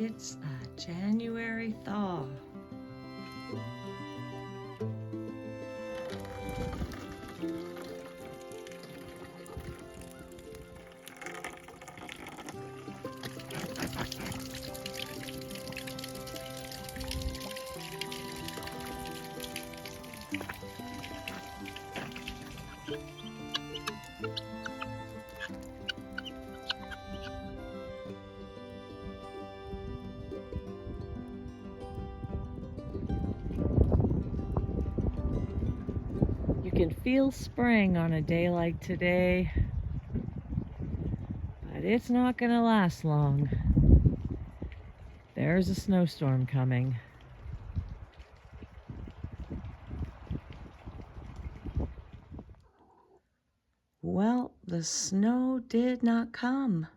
It's a January thaw. You can feel spring on a day like today, but it's not going to last long. There's a snowstorm coming. Well, the snow did not come.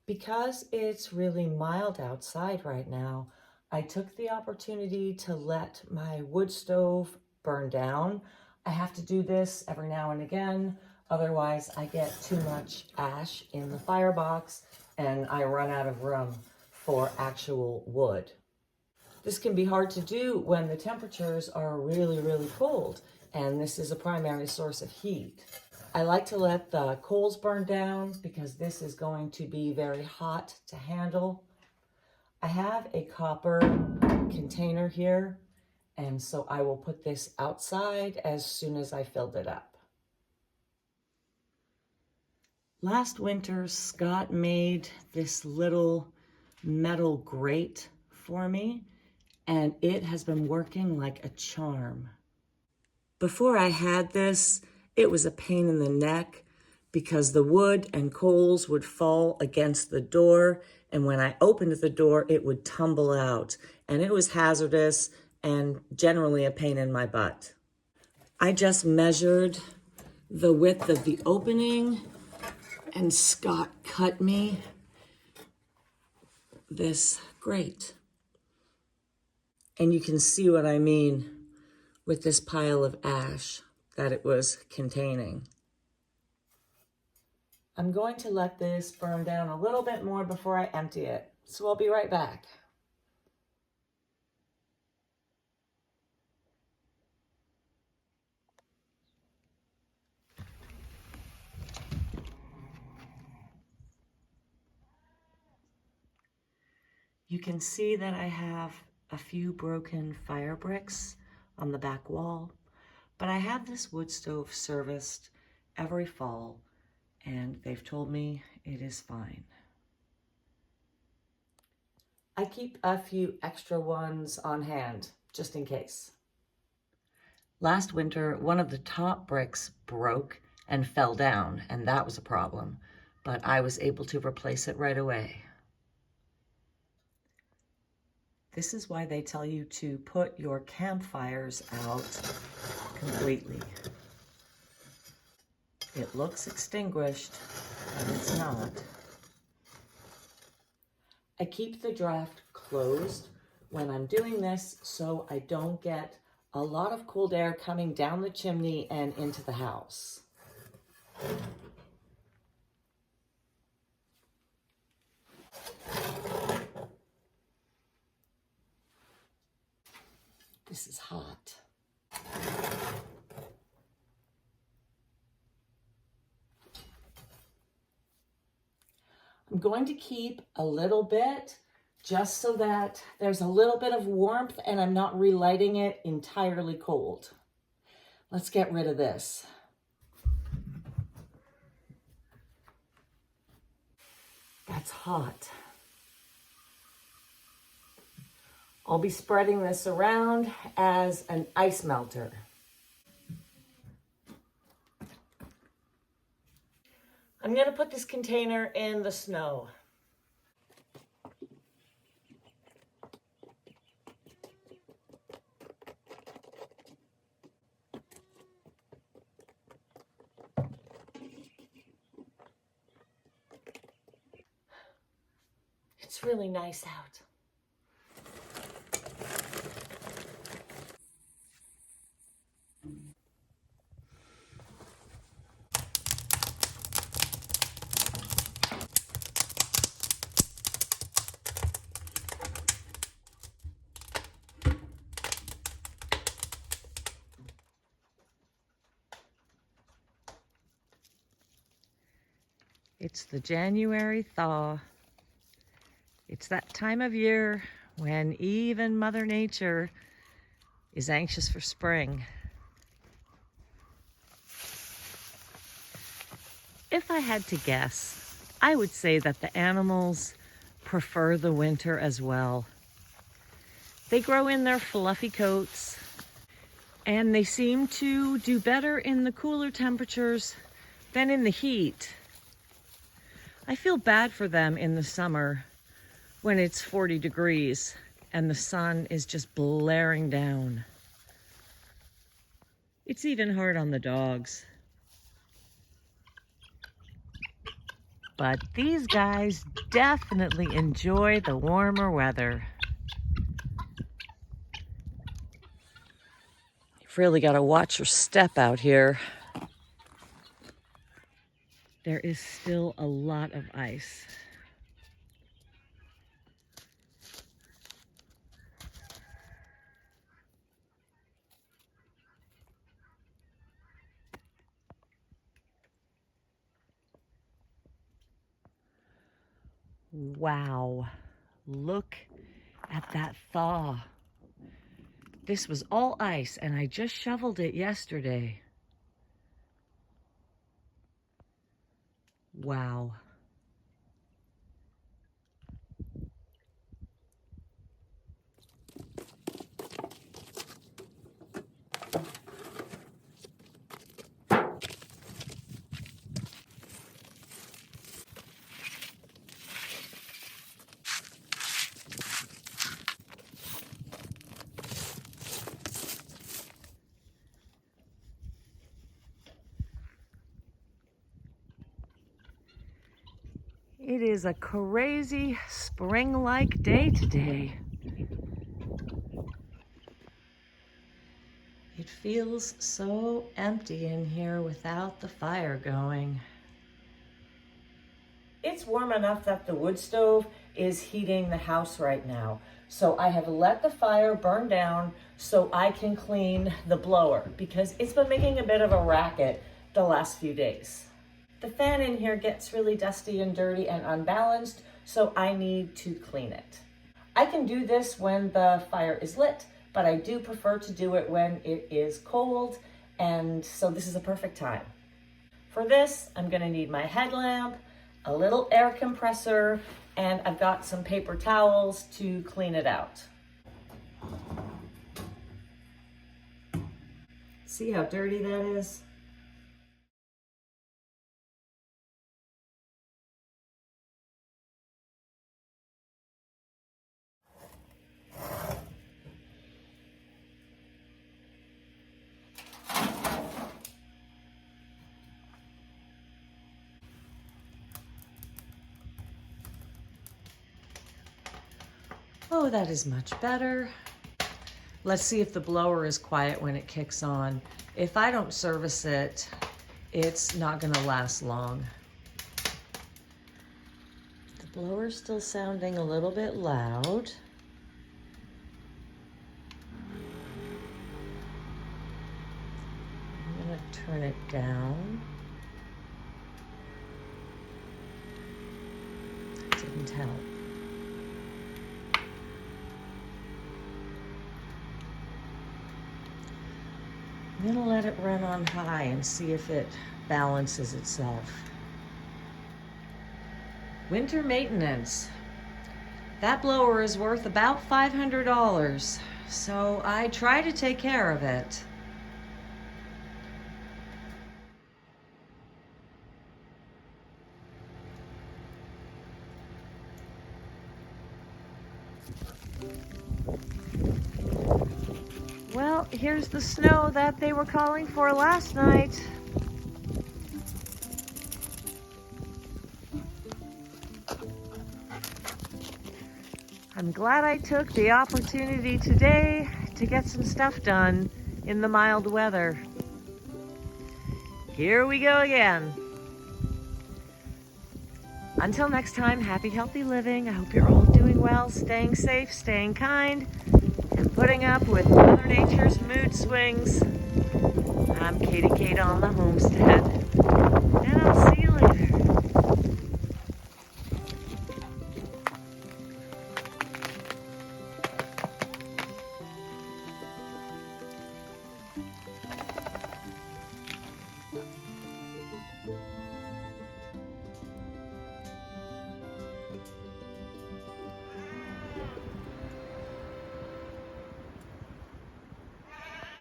Because it's really mild outside right now, I took the opportunity to let my wood stove burn down. I have to do this every now and again, otherwise I get too much ash in the firebox and I run out of room for actual wood. This can be hard to do when the temperatures are really, really cold, and this is a primary source of heat. I like to let the coals burn down because this is going to be very hot to handle. I have a copper container here, and so I will put this outside as soon as I filled it up. Last winter, Scott made this little metal grate for me, and it has been working like a charm. Before I had this, it was a pain in the neck because the wood and coals would fall against the door, and when I opened the door, it would tumble out, and it was hazardous and generally a pain in my butt. I just measured the width of the opening, and Scott cut me this grate. And you can see what I mean with this pile of ash that it was containing. I'm going to let this burn down a little bit more before I empty it, so I'll be right back. You can see that I have a few broken fire bricks on the back wall, but I have this wood stove serviced every fall, and they've told me it is fine. I keep a few extra ones on hand, just in case. Last winter, one of the top bricks broke and fell down, and that was a problem, but I was able to replace it right away. This is why they tell you to put your campfires out completely. It looks extinguished, but it's not. I keep the draft closed when I'm doing this so I don't get a lot of cold air coming down the chimney and into the house. This is hot. I'm going to keep a little bit just so that there's a little bit of warmth and I'm not relighting it entirely cold. Let's get rid of this. That's hot. I'll be spreading this around as an ice melter. I'm going to put this container in the snow. It's really nice out. It's the January thaw. It's that time of year when even Mother Nature is anxious for spring. If I had to guess, I would say that the animals prefer the winter as well. They grow in their fluffy coats, and they seem to do better in the cooler temperatures than in the heat. I feel bad for them in the summer when it's 40 degrees and the sun is just blaring down. It's even hard on the dogs. But these guys definitely enjoy the warmer weather. You've really got to watch your step out here. There is still a lot of ice. Wow, look at that thaw. This was all ice and I just shoveled it yesterday. Wow. It is a crazy spring-like day today. It feels so empty in here without the fire going. It's warm enough that the wood stove is heating the house right now. So I have let the fire burn down so I can clean the blower because it's been making a bit of a racket the last few days. The fan in here gets really dusty and dirty and unbalanced, so I need to clean it. I can do this when the fire is lit, but I do prefer to do it when it is cold, and so this is a perfect time. For this, I'm gonna need my headlamp, a little air compressor, and I've got some paper towels to clean it out. See how dirty that is? Oh, that is much better. Let's see if the blower is quiet when it kicks on. If I don't service it, it's not gonna last long. The blower's still sounding a little bit loud. I'm gonna turn it down. Didn't help. I'm gonna let it run on high and see if it balances itself. Winter maintenance. That blower is worth about $500, so I try to take care of it. Well, here's the snow that they were calling for last night. I'm glad I took the opportunity today to get some stuff done in the mild weather. Here we go again. Until next time, happy, healthy living. I hope you're all doing well, staying safe, staying kind, and putting up with Mother Nature's mood swings. I'm Katie Kate on the Homestead.